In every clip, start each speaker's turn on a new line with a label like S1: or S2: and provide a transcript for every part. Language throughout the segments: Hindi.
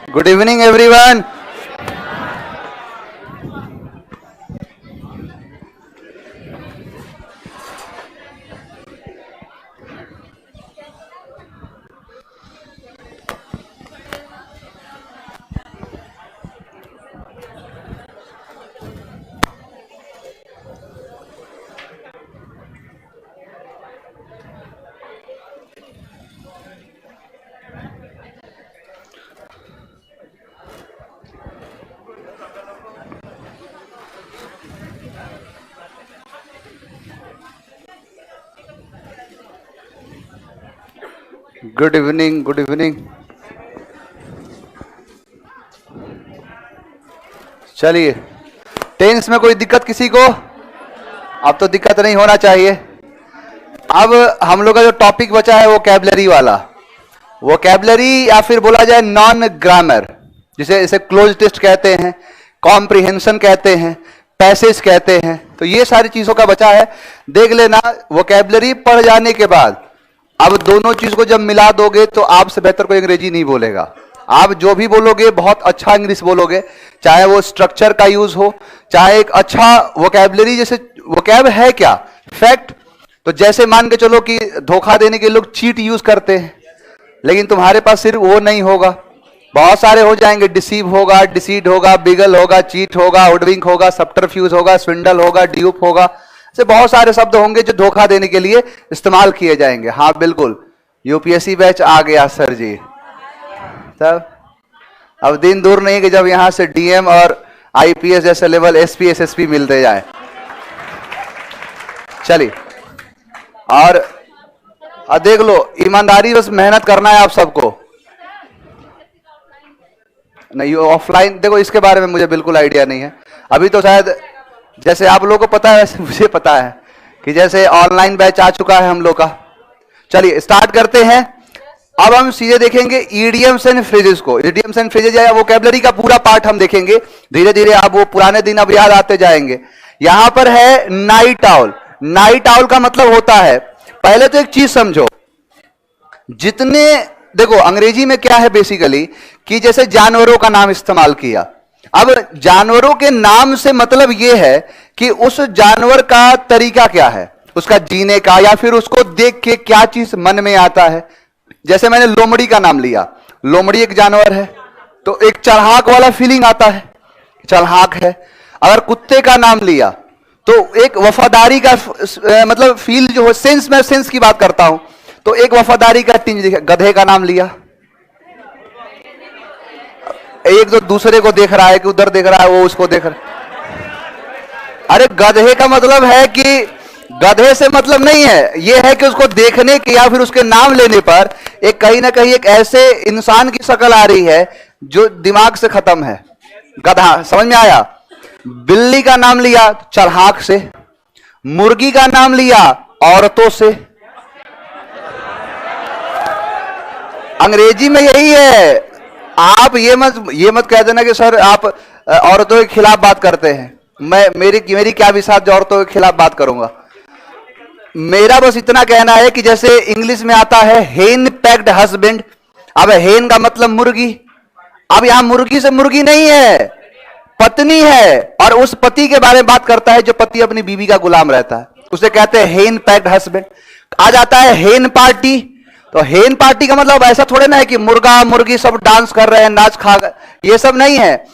S1: Good evening, everyone. Good evening. Good evening. चलिए, टेंस में कोई दिक्कत किसी को? अब तो दिक्कत नहीं होना चाहिए। अब हम लोग का जो टॉपिक बचा है वो कैबलरी वाला, वो कैबलरी या फिर बोला जाए नॉन ग्रामर, जिसे इसे क्लोज टेस्ट कहते हैं, कॉम्प्रिहेंशन कहते हैं, पैसेज कहते हैं। तो ये सारी चीजों का बचा है, देख लेना। वो कैबलरी पढ़ जाने के बाद अब दोनों चीज को जब मिला दोगे तो आपसे बेहतर कोई अंग्रेजी नहीं बोलेगा। आप जो भी बोलोगे बहुत अच्छा इंग्लिश बोलोगे, चाहे वो स्ट्रक्चर का यूज हो, चाहे एक अच्छा वोकैबलरी। जैसे वोकैब है क्या? फैक्ट। तो जैसे मान के चलो कि धोखा देने के लोग चीट यूज करते हैं, लेकिन तुम्हारे पास सिर्फ वो नहीं होगा, बहुत सारे हो जाएंगे। डिसीव होगा, डिसीड होगा, बिगल होगा, चीट होगा, हुडविंक होगा, सब्टरफ्यूज होगा, स्विंडल होगा, ड्यूप होगा। ऐसे बहुत सारे शब्द होंगे जो धोखा देने के लिए इस्तेमाल किए जाएंगे। हाँ बिल्कुल, यूपीएससी बैच आ गया सर जी। तब अब दिन दूर नहीं कि जब यहां से डीएम और आईपीएस जैसे लेवल एसपी एसएसपी मिलते जाए। चलिए, और देख लो, ईमानदारी बस मेहनत करना है आप सबको। नहीं, ऑफलाइन देखो, इसके बारे में मुझे बिल्कुल आइडिया नहीं है अभी। तो शायद जैसे आप लोगों को पता है वैसे मुझे पता है कि जैसे ऑनलाइन बैच आ चुका है हम लोग का। चलिए स्टार्ट करते हैं। अब हम सीधे देखेंगे ईडियम्स एंड फ्रेजेस को। ईडियम्स एंड फ्रेजेस या वोकैबुलरी का पूरा पार्ट हम देखेंगे धीरे धीरे। आप वो पुराने दिन अब याद आते जाएंगे। यहां पर है नाइट आउल। नाइट आउल का मतलब होता है, पहले तो एक चीज समझो, जितने देखो अंग्रेजी में क्या है बेसिकली कि जैसे जानवरों का नाम इस्तेमाल किया। अब जानवरों के नाम से मतलब यह है कि उस जानवर का तरीका क्या है, उसका जीने का, या फिर उसको देख के क्या चीज मन में आता है। जैसे मैंने लोमड़ी का नाम लिया, लोमड़ी एक जानवर है तो एक चढ़ाक वाला फीलिंग आता है, चढ़ाक है। अगर कुत्ते का नाम लिया तो एक वफादारी का मतलब फील जो हो, सेंस, में सेंस की बात करता हूं तो एक वफादारी का टिंज दिखा। गधे का नाम लिया, एक जो दूसरे को देख रहा है कि उधर देख रहा है, वो उसको देख रहा है। अरे गधे का मतलब है कि गधे से मतलब नहीं है, यह है कि उसको देखने के या फिर उसके नाम लेने पर एक कहीं ना कहीं एक ऐसे इंसान की शक्ल आ रही है जो दिमाग से खत्म है। गधा, समझ में आया? बिल्ली का नाम लिया चढ़ाक से, मुर्गी का नाम लिया औरतों से। अंग्रेजी में यही है। आप ये मत कह देना कि सर आप औरतों के खिलाफ बात करते हैं। मेरी क्या विसात जो औरतों के खिलाफ बात करूंगा। मेरा बस इतना कहना है कि जैसे इंग्लिश में आता है हेन पैक्ड हस्बैंड। अब हेन का मतलब मुर्गी। अब यहां मुर्गी से मुर्गी नहीं है, पत्नी है, और उस पति के बारे में बात करता है जो पति अपनी बीवी का गुलाम रहता है, उसे कहते हैं हेन पैक्ड हस्बैंड। आ जाता है हेन पार्टी। तो हेन पार्टी का मतलब ऐसा थोड़े ना है कि मुर्गा मुर्गी सब डांस कर रहे हैं, नाच खा, ये सब नहीं है।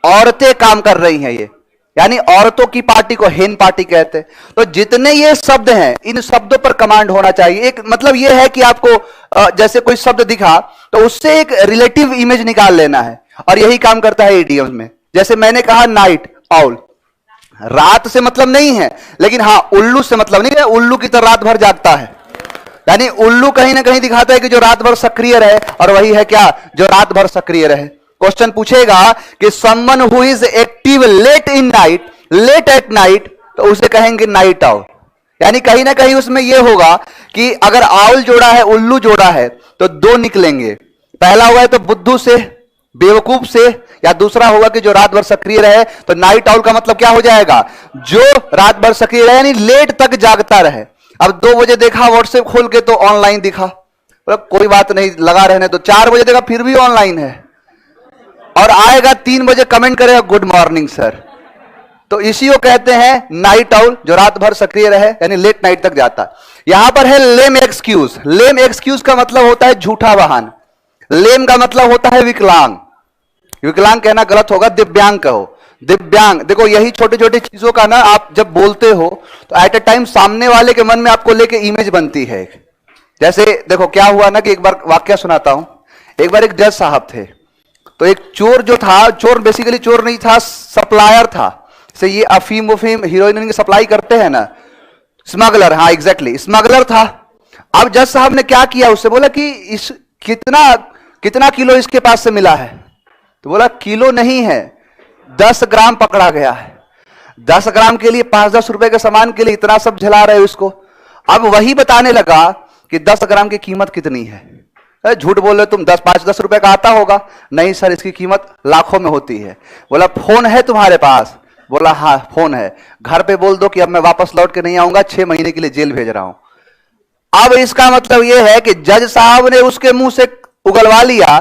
S1: औरतें काम कर रही हैं, ये यानी औरतों की पार्टी को हेन पार्टी कहते हैं। तो जितने ये शब्द हैं, इन शब्दों पर कमांड होना चाहिए। एक मतलब ये है कि आपको जैसे कोई शब्द दिखा तो उससे एक रिलेटिव इमेज निकाल लेना है, और यही काम करता है इडियम्स में। जैसे मैंने कहा नाइट आउल, रात से मतलब नहीं है, लेकिन हाँ उल्लू से मतलब नहीं है। उल्लू की तरह रात भर जागता है, यानी उल्लू कहीं ना कहीं दिखाता है कि जो रात भर सक्रिय रहे, और वही है क्या, जो रात भर सक्रिय रहे। क्वेश्चन पूछेगा कि someone who is active late in night, late at night, तो उसे कहेंगे नाइट आउल। यानी कहीं ना कहीं उसमें यह होगा कि अगर आउल जोड़ा है, उल्लू जोड़ा है, तो दो निकलेंगे। पहला हुआ है तो बुद्धू से, बेवकूफ से, या दूसरा होगा कि जो रात भर सक्रिय रहे। तो नाइट आउल का मतलब क्या हो जाएगा, जो रात भर सक्रिय रहे, यानी लेट तक जागता रहे। अब 2 बजे देखा व्हाट्सएप खोल के तो ऑनलाइन दिखा, मतलब कोई बात नहीं, लगा रहने तो 4 बजे देखा फिर भी ऑनलाइन है। और आएगा 3 बजे कमेंट करेगा गुड मॉर्निंग सर। तो इसी को कहते हैं नाइट आउल, जो रात भर सक्रिय रहे, यानी लेट नाइट तक जाता है। यहां पर है लेम एक्सक्यूज। लेम एक्सक्यूज का मतलब होता है झूठा बहाना। लेम का मतलब होता है विकलांग। विकलांग कहना गलत होगा, दिव्यांग कहो। दिव्यांग, देखो यही छोटी छोटी चीजों का ना आप जब बोलते हो तो एट ए टाइम सामने वाले के मन में आपको लेके इमेज बनती है। जैसे देखो क्या हुआ ना कि एक बार वाकया सुनाता हूं। एक बार एक जज साहब थे, तो एक चोर जो था, चोर बेसिकली चोर नहीं था, सप्लायर था। से ये अफीम वफीम हीरोइन की सप्लाई करते हैं ना, स्मगलर, हाँ एग्जैक्टली स्मगलर था। अब जज साहब ने क्या किया, उससे बोला कि इस कितना किलो इसके पास से मिला है। तो बोला किलो नहीं है, 10 ग्राम पकड़ा गया है। 10 ग्राम के लिए 5-10 रुपए के सामान के लिए इतना सब झेला रहे हो इसको। अब वही बताने लगा कि 10 ग्राम की कीमत कितनी है। झूठ बोल रहे तुम, 5-10 रुपए का आता होगा। नहीं सर, इसकी कीमत लाखों में होती है। बोला फोन है तुम्हारे पास? बोला हाँ फोन है। घर पे बोल दो कि अब मैं वापस लौट के नहीं आऊंगा, 6 महीने के लिए जेल भेज रहा हूं। अब इसका मतलब यह है कि जज साहब ने उसके मुंह से उगलवा लिया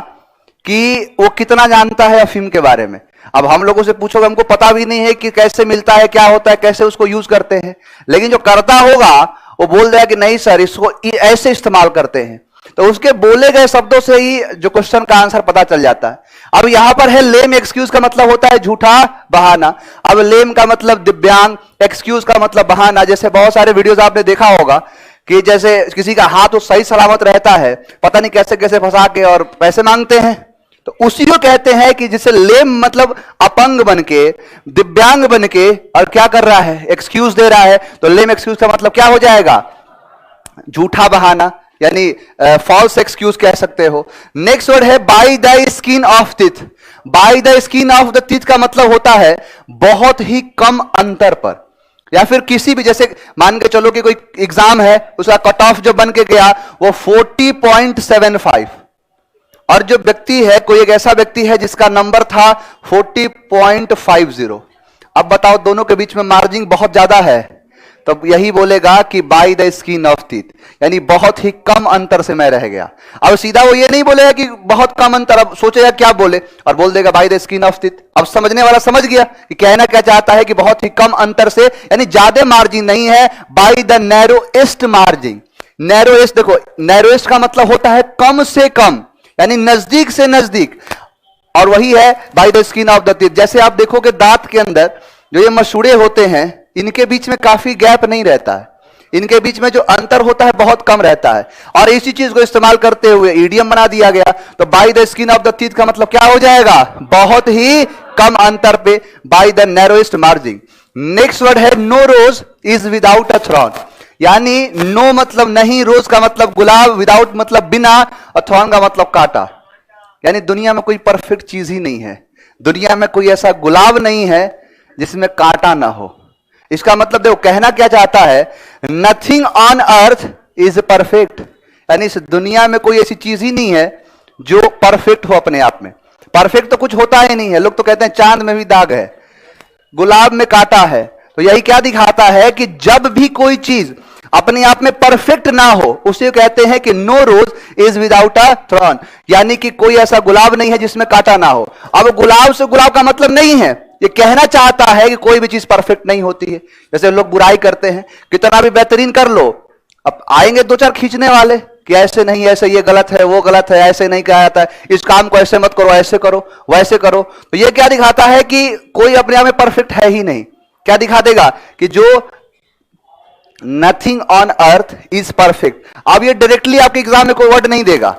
S1: कि वो कितना जानता है अफीम के बारे में। अब हम लोगों से पूछोगे, हमको पता भी नहीं है कि कैसे मिलता है, क्या होता है, कैसे उसको यूज करते हैं। लेकिन जो करता होगा वो बोल देगा कि नहीं सर, इसको ऐसे इस्तेमाल करते हैं। तो उसके बोले गए शब्दों से ही जो क्वेश्चन का आंसर पता चल जाता है। अब यहां पर है लेम एक्सक्यूज का मतलब होता है झूठा बहाना। अब लेम का मतलब दिव्यांग, एक्सक्यूज का मतलब बहाना। जैसे बहुत सारे वीडियोस आपने देखा होगा कि जैसे किसी का हाथ तो सही सलामत रहता है, पता नहीं कैसे कैसे फंसा के और पैसे मांगते हैं। तो उसी को कहते हैं कि जिसे लेम मतलब अपंग बनके, दिव्यांग बनके और क्या कर रहा है, एक्सक्यूज दे रहा है। तो लेम एक्सक्यूज का मतलब क्या हो जाएगा, झूठा बहाना, यानी फॉल्स एक्सक्यूज कह सकते हो। नेक्स्ट वर्ड है by the skin of teeth. By the skin of the teeth का मतलब होता है बहुत ही कम अंतर पर, या फिर किसी भी, जैसे मान के चलो कि कोई एग्जाम है, उसका कट ऑफ जो बन के गया वो 40.75, और जो व्यक्ति है, कोई एक ऐसा व्यक्ति है जिसका नंबर था 40.50। अब बताओ दोनों के बीच में मार्जिन बहुत ज्यादा है, तब यही बोलेगा कि by the skin of teeth, यानी बहुत ही कम अंतर से मैं रह गया। अब सीधा वो ये नहीं बोलेगा कि बहुत कम अंतर, अब सोचेगा क्या बोले और बोल देगा by the skin of teeth. अब समझने वाला समझ गया कि कहना क्या चाहता है कि बहुत ही कम अंतर से, यानी ज्यादा मार्जिन नहीं है, bye the narrowest margin. Narrowest, देखो नैरोएस्ट का मतलब होता है कम से कम, यानी नजदीक से नजदीक, और वही है by the skin of the teeth. जैसे आप देखोगे दांत के अंदर जो ये मसूड़े होते हैं, इनके बीच में काफी गैप नहीं रहता है, इनके बीच में जो अंतर होता है बहुत कम रहता है। और इसी चीज को इस्तेमाल करते हुए ईडियम बना दिया गया। तो by the skin of the teeth का मतलब क्या हो जाएगा, बहुत ही कम अंतर पे, by the narrowest margin. Next word है no rose is without a thorn, यानी नो मतलब नहीं, रोज का मतलब गुलाब, विदाउट मतलब बिना, और थॉर्न का मतलब कांटा। यानी दुनिया में कोई परफेक्ट चीज ही नहीं है, दुनिया में कोई ऐसा गुलाब नहीं है जिसमें कांटा ना हो। इसका मतलब देखो कहना क्या चाहता है, nothing on earth is perfect, यानी इस दुनिया में कोई ऐसी चीज ही नहीं है जो परफेक्ट हो अपने आप में। परफेक्ट तो कुछ होता ही नहीं है। लोग तो कहते हैं चांद में भी दाग है, गुलाब में कांटा है। तो यही क्या दिखाता है कि जब भी कोई चीज अपने आप में परफेक्ट ना हो, उसे कहते हैं कि no rose is without a thorn, यानी कि कोई ऐसा गुलाब नहीं है जिसमें कांटा ना हो। अब गुलाब से गुलाब का मतलब नहीं है, ये कहना चाहता है कि कोई भी चीज परफेक्ट नहीं होती है। जैसे लोग बुराई करते हैं, कितना भी बेहतरीन कर लो, अब आएंगे 2-4 खींचने वाले कि ऐसे नहीं, ऐसे ये गलत है, वो गलत है, ऐसे नहीं कहा जाता है, इस काम को ऐसे मत करो, ऐसे करो, वैसे करो। तो ये क्या दिखाता है कि कोई अपने आप में परफेक्ट है ही नहीं। क्या दिखा देगा कि जो nothing on earth is perfect. अब ये डायरेक्टली आपके एग्जाम में कोई वर्ड नहीं देगा,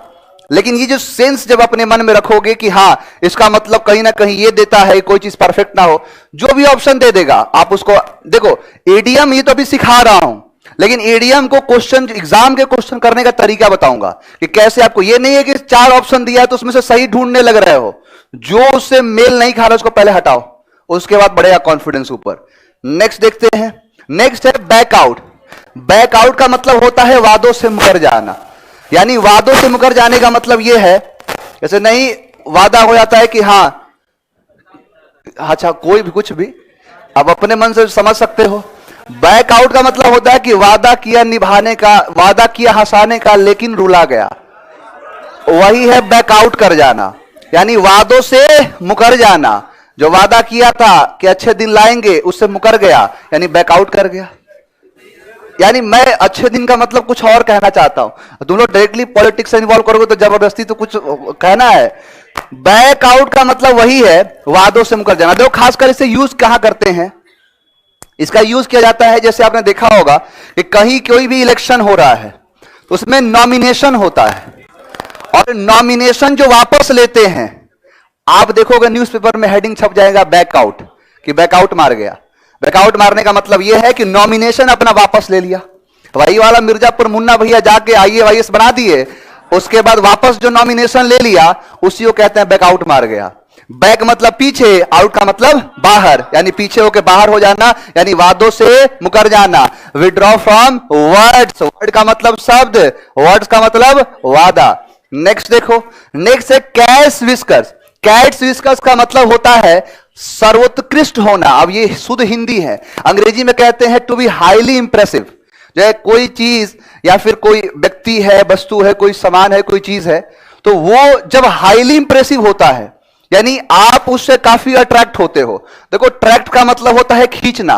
S1: लेकिन ये जो सेंस जब अपने मन में रखोगे कि हां इसका मतलब कहीं ना कहीं ये देता है कोई चीज परफेक्ट ना हो, जो भी ऑप्शन दे देगा आप उसको देखो। एडीएम ये तो अभी सिखा रहा हूं, लेकिन एडीएम को क्वेश्चन, एग्जाम के क्वेश्चन करने का तरीका बताऊंगा कि कैसे आपको। ये नहीं है कि 4 ऑप्शन दिया है तो उसमें से सही ढूंढने लग रहे हो, जो उससे मेल नहीं खा रहा उसको पहले हटाओ, उसके बाद बढ़ेगा कॉन्फिडेंस ऊपर। नेक्स्ट देखते हैं, नेक्स्ट है बैकआउट। बैकआउट का मतलब होता है वादों से मुकर जाना, यानी वादों से मुकर जाने का मतलब यह है, जैसे नहीं वादा हो जाता है कि हां अच्छा कोई भी कुछ भी, अब अपने मन से समझ सकते हो। बैकआउट का मतलब होता है कि वादा किया निभाने का, वादा किया हंसाने का लेकिन रुला गया, वही है बैकआउट कर जाना। यानी वादों से मुकर जाना। जो वादा किया था कि अच्छे दिन लाएंगे, उससे मुकर गया, यानी बैकआउट कर गया। यानी मैं अच्छे दिन का मतलब कुछ और कहना चाहता हूं। तुम लोग डायरेक्टली पॉलिटिक्स से इन्वॉल्व करोगे तो जबरदस्ती तो कुछ कहना है। बैकआउट का मतलब वही है, वादों से मुकर जाना। देखो खासकर इसे यूज कहां करते हैं, इसका यूज किया जाता है, जैसे आपने देखा होगा कि कहीं कोई भी इलेक्शन हो रहा है तो उसमें नॉमिनेशन होता है, और नॉमिनेशन जो वापस लेते हैं, आप देखोगे न्यूज़पेपर में हेडिंग छप जाएगा बैकआउट, कि बैकआउट मार गया। बैकआउट मारने का मतलब यह है कि नॉमिनेशन अपना वापस ले लिया। वही वाला मिर्जापुर मुन्ना भैया जाके IAS बना दिए, उसके बाद वापस जो नॉमिनेशन ले लिया उसी को कहते हैं बैकआउट मार गया। बैक मतलब पीछे, आउट का मतलब बाहर, यानी पीछे होकर बाहर हो जाना, यानी वादों से मुकर जाना। विड्रॉ फ्रॉम वर्ड्स, वर्ड का मतलब शब्द, वर्ड्स का मतलब वादा। नेक्स्ट देखो, नेक्स्ट है कैट्स विस्कर्स। कैट्स विस्कर्स का मतलब होता है सर्वोत्कृष्ट होना। अब ये शुद्ध हिंदी है, अंग्रेजी में कहते हैं टू बी हाईली इंप्रेसिव। जो है कोई चीज या फिर कोई व्यक्ति है, वस्तु है, कोई सामान है, कोई चीज है, तो वो जब हाईली इंप्रेसिव होता है यानी आप उससे काफी अट्रैक्ट होते हो। देखो ट्रैक्ट का मतलब होता है खींचना,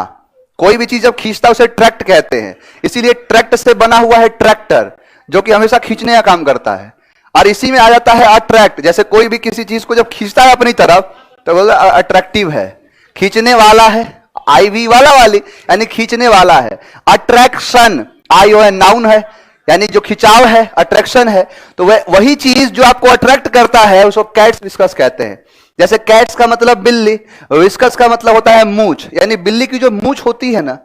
S1: कोई भी चीज जब खींचता है उसे ट्रैक्ट कहते हैं, इसीलिए ट्रैक्ट से बना हुआ है ट्रैक्टर, जो कि हमेशा खींचने का काम करता है। और इसी में आ जाता है अट्रैक्ट, जैसे कोई भी किसी चीज को जब खींचता है अपनी तरफ तो बोलते अट्रैक्टिव है, खींचने वाला है, IV वाला वाली, यानी खींचने वाला है। अट्रैक्शन ION नाउन है, यानी जो खिंचाव है, अट्रैक्शन है। तो वह वही चीज जो आपको अट्रैक्ट करता है उसको कैट्स विस्कस कहते हैं। जैसे कैट्स का मतलब बिल्ली, विस्कस का मतलब होता है मूंछ, यानी बिल्ली की जो मूंछ होती है ना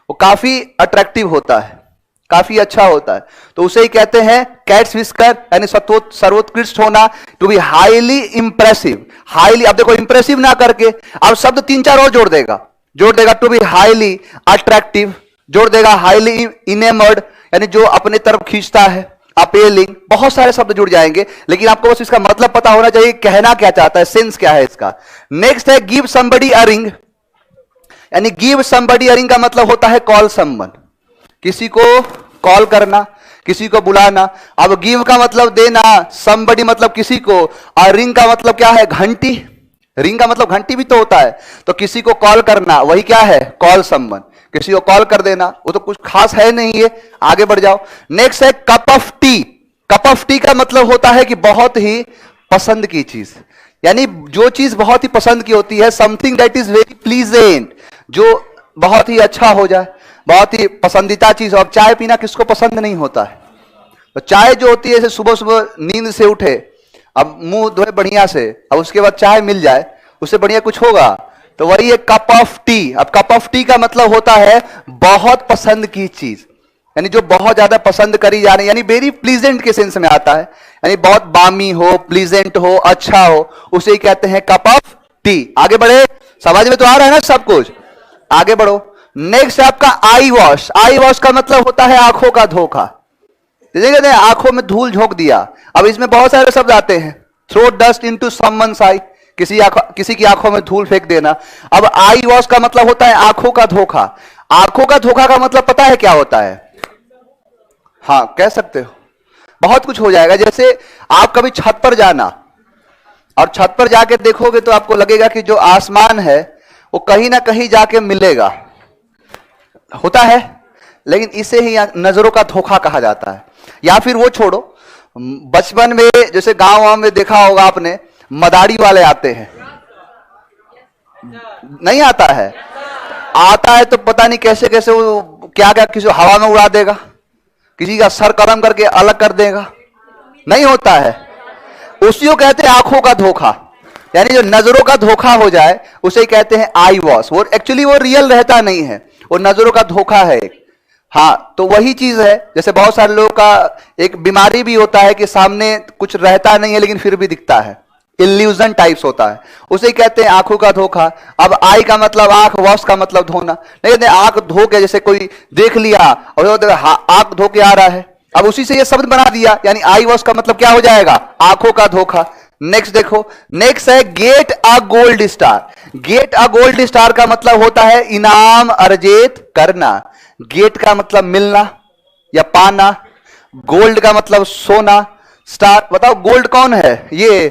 S1: वो काफी अट्रैक्टिव होता है, काफी अच्छा होता है, तो उसे ही कहते हैं कैट्स विस्कर, यानी सर्वोत्कृष्ट होना, to be highly impressive. Highly, अब देखो इंप्रेसिव ना करके अब शब्द 3-4 और जोड़ देगा टू बी हाईली अट्रैक्टिव, जोड़ देगा हाईली इनेमर्ड, यानी जो अपने तरफ खींचता है, अपीलिंग, बहुत सारे शब्द जुड़ जाएंगे, लेकिन आपको बस इसका मतलब पता होना चाहिए कहना क्या चाहता है, सेंस क्या है इसका। नेक्स्ट है गिव समबडी अ रिंग, यानी गिव समबडी अ रिंग का मतलब होता है कॉल समवन, किसी को कॉल करना, किसी को बुलाना। अब गिव का मतलब देना, समबडी मतलब किसी को, और रिंग का मतलब क्या है, घंटी। रिंग का मतलब घंटी भी तो होता है, तो किसी को कॉल करना वही क्या है, कॉल समवन, किसी को कॉल कर देना। वो तो कुछ खास है नहीं है, आगे बढ़ जाओ। नेक्स्ट है cup of T. Cup of T का मतलब होता है कि बहुत ही पसंद की चीज, यानी जो चीज बहुत ही पसंद की होती है, something that is very pleasant, जो बहुत ही अच्छा हो जाए, बहुत ही पसंदीदा चीज। अब चाय पीना किसको पसंद नहीं होता है, तो चाय जो होती है जैसे सुबह सुबह नींद से उठे, अब मुंह धोए बढ़िया से, अब उसके बाद चाय मिल जाए, उससे बढ़िया कुछ होगा, तो वही है कप ऑफ टी। अब कप ऑफ टी का मतलब होता है बहुत पसंद की चीज, यानी जो बहुत ज्यादा पसंद करी जा रही, यानी वेरी प्लीजेंट के सेंस में आता है, यानी बहुत बामी हो, प्लीजेंट हो, अच्छा हो, उसे ही कहते हैं कप ऑफ टी। आगे बढ़े, समझ में तो आ रहा है ना सब कुछ, आगे बढ़ो। नेक्स्ट है आपका आई वॉश। आई वॉश का मतलब होता है आंखों का धोखा, जैसे आंखों में धूल झोंक दिया। अब इसमें बहुत सारे शब्द आते हैं, थ्रो डस्ट इनटू समवन्स आई, किसी की आंखों में धूल फेंक देना। अब आई वॉश का मतलब होता है आंखों का धोखा। आंखों का धोखा का मतलब पता है क्या होता है, हाँ कह सकते हो, बहुत कुछ हो जाएगा। जैसे आप कभी छत पर जाना और छत पर जाके देखोगे तो आपको लगेगा कि जो आसमान है वो कहीं ना कहीं जाके मिलेगा, होता है, लेकिन इसे ही नजरों का धोखा कहा जाता है। या फिर वो छोड़ो, बचपन में जैसे गांव में देखा होगा आपने, मदारी वाले आते हैं, नहीं आता है, आता है तो पता नहीं कैसे कैसे वो क्या क्या किसी हवा में उड़ा देगा, किसी का सर कर्म करके अलग कर देगा, नहीं होता है, उसी को कहते हैं आंखों का धोखा। यानी जो नजरों का धोखा हो जाए उसे ही कहते हैं आई वॉश। वो एक्चुअली वो रियल रहता नहीं है, वो नजरों का धोखा है। हाँ, तो वही चीज है, जैसे बहुत सारे लोगों का एक बीमारी भी होता है कि सामने कुछ रहता नहीं है लेकिन फिर भी दिखता है, इल्यूजन टाइप्स होता है, उसे कहते हैं आंखों का धोखा। अब आई का मतलब आंख, वॉश का मतलब धोना, लेकिन आंख धो के जैसे कोई देख लिया और आंख धो के आ रहा है, अब उसी से ये शब्द बना दिया, यानी आई वॉश का मतलब क्या हो जाएगा, आंखों का धोखा। नेक्स्ट देखो, नेक्स्ट है get a gold star. Get a gold star का मतलब होता है इनाम अर्जित करना। गेट का मतलब मिलना या पाना, गोल्ड का मतलब सोना, स्टार बताओ गोल्ड कौन है, ये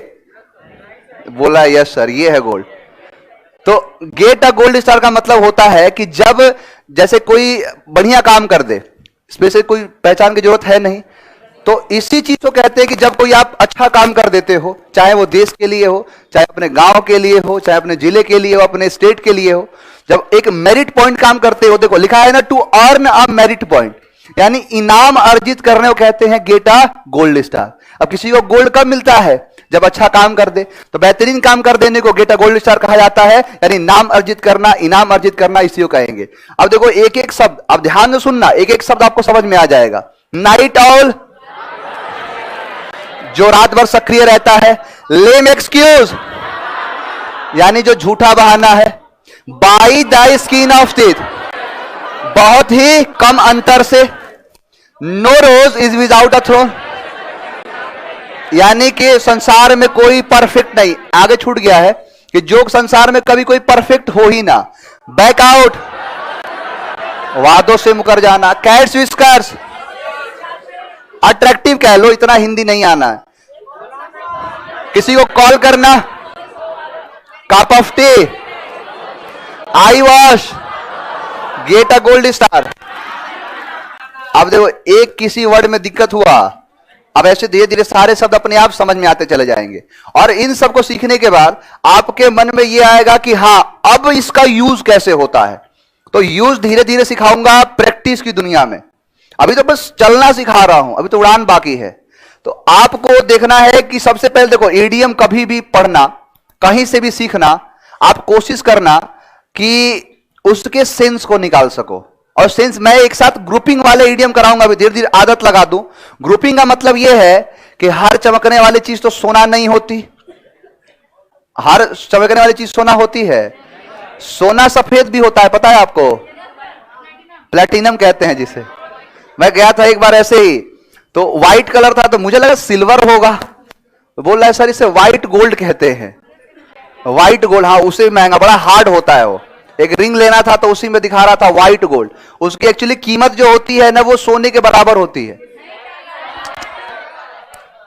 S1: बोला यस सर, ये है गोल्ड। तो गेट अ गोल्ड स्टार का मतलब होता है कि जब जैसे कोई बढ़िया काम कर दे, स्पेशली कोई पहचान की जरूरत है नहीं, तो इसी चीज को कहते हैं कि जब कोई आप अच्छा काम कर देते हो, चाहे वो देश के लिए हो, चाहे अपने गांव के लिए हो, चाहे अपने जिले के लिए हो, अपने स्टेट के लिए हो, जब एक मेरिट पॉइंट काम करते हो, देखो लिखा है ना, to earn a merit point, यानी इनाम अर्जित करने को कहते हैं गेट अ गोल्ड स्टार। अब किसी को गोल्ड कब मिलता है? जब अच्छा काम कर दे, तो बेहतरीन काम कर देने को गेट अ गोल्ड स्टार कहा जाता है, यानी नाम अर्जित करना, इनाम अर्जित करना, इसी को कहेंगे। अब देखो एक एक शब्द, अब ध्यान से सुनना, एक एक शब्द आपको समझ में आ जाएगा। नाइट ऑल, जो रात भर सक्रिय रहता है। लेम एक्सक्यूज, यानी जो झूठा बहाना है। By the skin of teeth, बहुत ही कम अंतर से। No rose is without a thorn, यानी कि संसार में कोई परफेक्ट नहीं। आगे छूट गया है कि जो संसार में कभी कोई परफेक्ट हो ही ना। बैक आउट, वादों से मुकर जाना। कैट्स विस्कर्स, अट्रैक्टिव कह लो, इतना हिंदी नहीं आना है। किसी को कॉल करना, cup of T, I wash, get a gold star. अब देखो एक किसी वर्ड में दिक्कत हुआ, अब ऐसे धीरे धीरे सारे शब्द अपने आप समझ में आते चले जाएंगे, और इन सबको सीखने के बाद आपके मन में यह आएगा कि हां अब इसका यूज कैसे होता है। तो यूज धीरे धीरे सिखाऊंगा प्रैक्टिस की दुनिया में। अभी तो बस चलना सिखा रहा हूं, अभी तो उड़ान बाकी है। तो आपको देखना है कि सबसे पहले देखो, ईडीएम कभी भी पढ़ना, कहीं से भी सीखना, आप कोशिश करना कि उसके सेंस को निकाल सको। और सेंस मैं एक साथ ग्रुपिंग वाले ईडीएम कराऊंगा, अभी धीरे धीरे आदत लगा दूं। ग्रुपिंग का मतलब यह है कि हर चमकने वाली चीज तो सोना नहीं होती। हर चमकने वाली चीज सोना होती है? सोना सफेद भी होता है, पता है आपको? प्लेटिनम कहते हैं जिसे। मैं गया था एक बार ऐसे ही, तो व्हाइट कलर था, तो मुझे लगा सिल्वर होगा, तो बोल रहा है सर इसे व्हाइट गोल्ड कहते हैं। व्हाइट गोल्ड, हाँ उसे महंगा, बड़ा हार्ड होता है वो। एक रिंग लेना था तो उसी में दिखा रहा था व्हाइट गोल्ड। उसकी एक्चुअली कीमत जो होती है ना, वो सोने के बराबर होती है।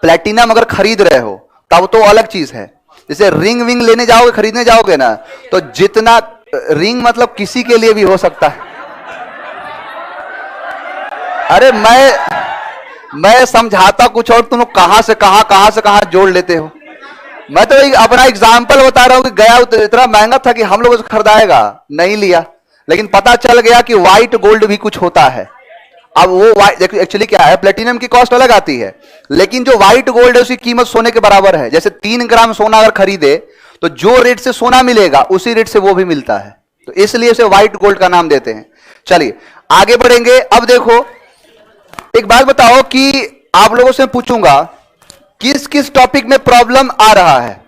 S1: प्लेटिनम अगर खरीद रहे हो तब तो अलग चीज है। जैसे रिंग विंग लेने जाओगे, खरीदने जाओगे ना, तो जितना रिंग मतलब किसी के लिए भी हो सकता है। अरे मैं समझाता कुछ और, तुम कहां से कहां जोड़ लेते हो। मैं तो एक अपना एग्जाम्पल बता रहा हूं कि गया तो इतना महंगा था कि हम लोग उसको खरीदाएगा नहीं लिया, लेकिन पता चल गया कि व्हाइट गोल्ड भी कुछ होता है। अब वो देखो एक्चुअली क्या है, प्लेटिनम की कॉस्ट अलग आती है, लेकिन जो व्हाइट गोल्ड है उसकी कीमत सोने के बराबर है। जैसे 3 ग्राम सोना अगर खरीदे तो जो रेट से सोना मिलेगा उसी रेट से वो भी मिलता है, तो इसलिए उसे व्हाइट गोल्ड का नाम देते हैं। चलिए आगे बढ़ेंगे। अब देखो एक बात बताओ कि आप लोगों से पूछूंगा किस किस टॉपिक में प्रॉब्लम आ रहा है।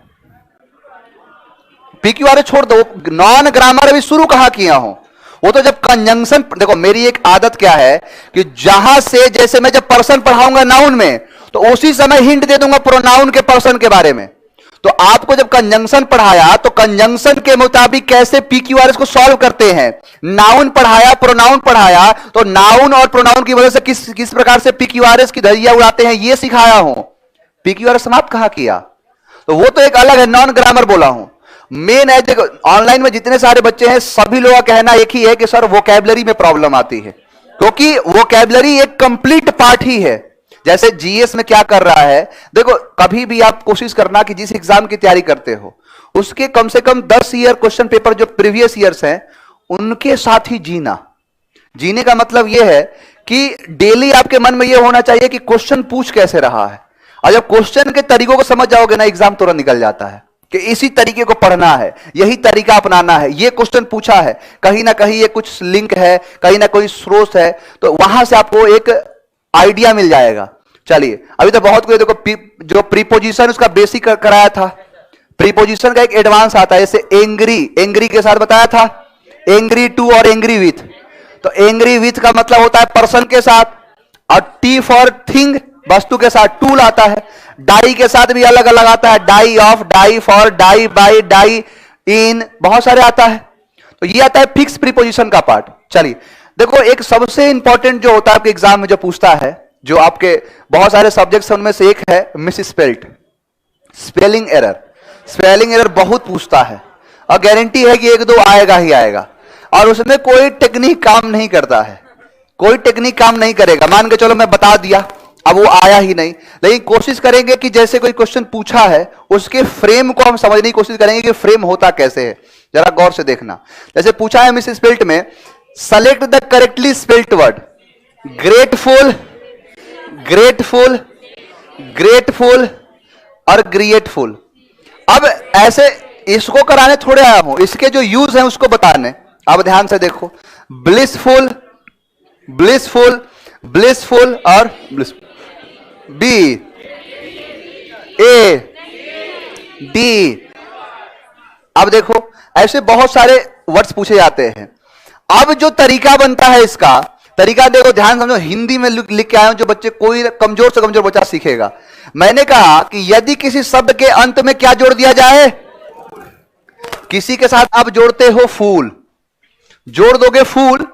S1: पीक्यूआरए छोड़ दो, नॉन ग्रामर अभी शुरू कहां किया हूं, वो तो जब कंजंक्शन। देखो मेरी एक आदत क्या है कि जहां से, जैसे मैं जब पर्सन पढ़ाऊंगा नाउन में, तो उसी समय हिंट दे दूंगा प्रोनाउन के पर्सन के बारे में। तो आपको जब कंजंक्शन पढ़ाया तो कंजंक्शन के मुताबिक कैसे पीक्यूआरएस को सॉल्व करते हैं। नाउन पढ़ाया, प्रोनाउन पढ़ाया, तो नाउन और प्रोनाउन की वजह से किस प्रकार से पीक्यूआरएस की धज्जियां उड़ाते हैं ये सिखाया हूं। पीक्यूआरएस समाप्त कहां किया, तो वो तो एक अलग है, नॉन ग्रामर बोला हूं। मेन है, देखो ऑनलाइन में जितने सारे बच्चे हैं सभी लोगों का कहना एक ही है कि सर वोकैबुलरी में प्रॉब्लम आती है, क्योंकि वोकैबुलरी एक कंप्लीट पार्ट ही है। जैसे जीएस में क्या कर रहा है, देखो कभी भी आप कोशिश करना कि जिस एग्जाम की तैयारी करते हो उसके कम से कम 10 ईयर क्वेश्चन पेपर जो प्रीवियस ईयर्स हैं उनके साथ ही जीना। जीने का मतलब यह है कि डेली आपके मन में यह होना चाहिए कि क्वेश्चन पूछ कैसे रहा है, और जब क्वेश्चन के तरीकों को समझ जाओगे ना, एग्जाम तुरंत निकल जाता है कि इसी तरीके को पढ़ना है, यही तरीका अपनाना है। ये क्वेश्चन पूछा है, कहीं ना कहीं ये कुछ लिंक है, कहीं ना कोई स्रोत है, तो वहां से आपको एक आइडिया मिल जाएगा। चलिए अभी तो बहुत कोई देखो जो प्रीपोजिशन उसका बेसिक कराया था, प्रीपोजिशन का एक एडवांस आता है। जैसे एंग्री के साथ बताया था, एंग्री टू और एंग्री विथ। तो एंग्री विथ का मतलब होता है पर्सन के साथ, और टी फॉर थिंग वस्तु के साथ टूल आता है। डाई के साथ भी अलग अलग आता है, die of, die for, die by, die in, बहुत सारे आता है। तो ये आता है फिक्स प्रीपोजिशन का पार्ट। चलिए देखो एक सबसे इंपॉर्टेंट जो होता है आपके एग्जाम में जो पूछता है, जो आपके बहुत सारे सब्जेक्ट्स उनमें से एक है miss spelled, spelling error. Spelling error बहुत पूछता है और गारंटी है कि एक दो आएगा ही आएगा, और उसमें कोई टेक्निक काम नहीं करता है, कोई टेक्निक काम नहीं करेगा। मान के चलो मैं बता दिया, अब वो आया ही नहीं, लेकिन कोशिश करेंगे कि जैसे कोई क्वेश्चन पूछा है उसके फ्रेम को हम समझने की कोशिश करेंगे कि फ्रेम होता कैसे है। जरा गौर से देखना, जैसे पूछा है मिस स्पेल्ट में, select the correctly spelt word, grateful, grateful, grateful और ग्रेटफुल। अब ऐसे इसको कराने थोड़े आया हूं, इसके जो यूज है उसको बताने। अब ध्यान से देखो, ब्लिसफुल, ब्लिसफुल, ब्लिसफुल और ब्लिस, बी ए डी। अब देखो ऐसे बहुत सारे वर्ड्स पूछे जाते हैं। अब जो तरीका बनता है, इसका तरीका देखो, ध्यान समझो, हिंदी में लिख के आया हूं जो बच्चे, कोई कमजोर से कमजोर बच्चा सीखेगा। मैंने कहा कि यदि किसी शब्द के अंत में क्या जोड़ दिया जाए, किसी के साथ आप जोड़ते हो फूल, जोड़ दोगे फूल,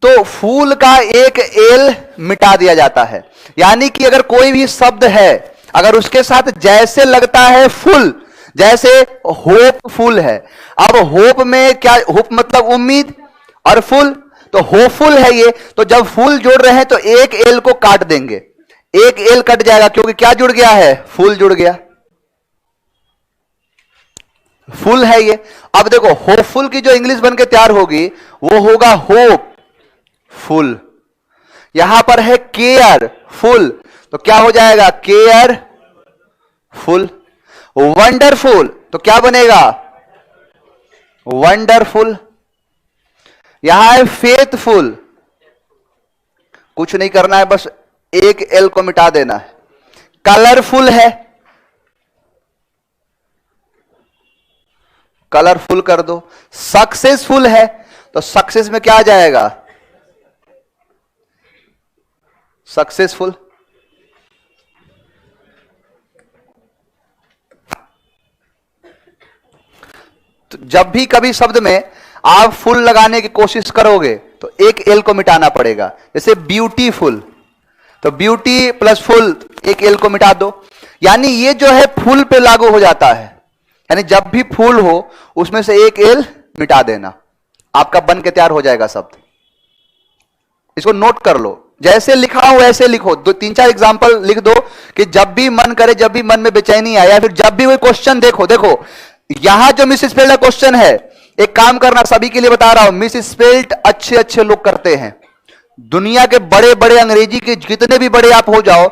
S1: तो फूल का एक एल मिटा दिया जाता है। यानी कि अगर कोई भी शब्द है, अगर उसके साथ जैसे लगता है फुल, जैसे होपफुल है, अब होप में क्या, होप मतलब उम्मीद, और फुल तो होपफुल है ये, तो जब फुल जोड़ रहे हैं तो एक एल को काट देंगे, एक एल कट जाएगा, क्योंकि क्या जुड़ गया है, फुल जुड़ गया, फुल है ये। अब देखो होपफुल की जो इंग्लिश बन के तैयार होगी वो होगा होप फुल। यहां पर है केयर फुल, तो क्या हो जाएगा, केयर फुल। वंडरफुल तो क्या बनेगा, वंडरफुल। यहां है फेथफुल, कुछ नहीं करना है, बस एक एल को मिटा देना है। कलरफुल है, कलरफुल कर दो। सक्सेसफुल है, तो सक्सेस में क्या आ जाएगा, सक्सेसफुल। तो जब भी कभी शब्द में आप फुल लगाने की कोशिश करोगे तो एक एल को मिटाना पड़ेगा। जैसे ब्यूटीफुल, तो ब्यूटी प्लस फुल, एक एल को मिटा दो। यानी ये जो है फुल पे लागू हो जाता है, यानी जब भी फुल हो उसमें से एक एल मिटा देना, आपका बन के तैयार हो जाएगा शब्द। इसको नोट कर लो, जैसे लिखा हो वैसे लिखो। दो तीन चार एग्जांपल लिख दो कि जब भी मन करे, जब भी मन में बेचैनी आए, या फिर जब भी कोई क्वेश्चन देखो। देखो यहां जो मिस स्पेल्ट का क्वेश्चन है, एक काम करना, सभी के लिए बता रहा हूं, मिस स्पेल्ट अच्छे अच्छे लोग करते हैं। दुनिया के बड़े बड़े अंग्रेजी के जितने भी बड़े आप हो जाओ,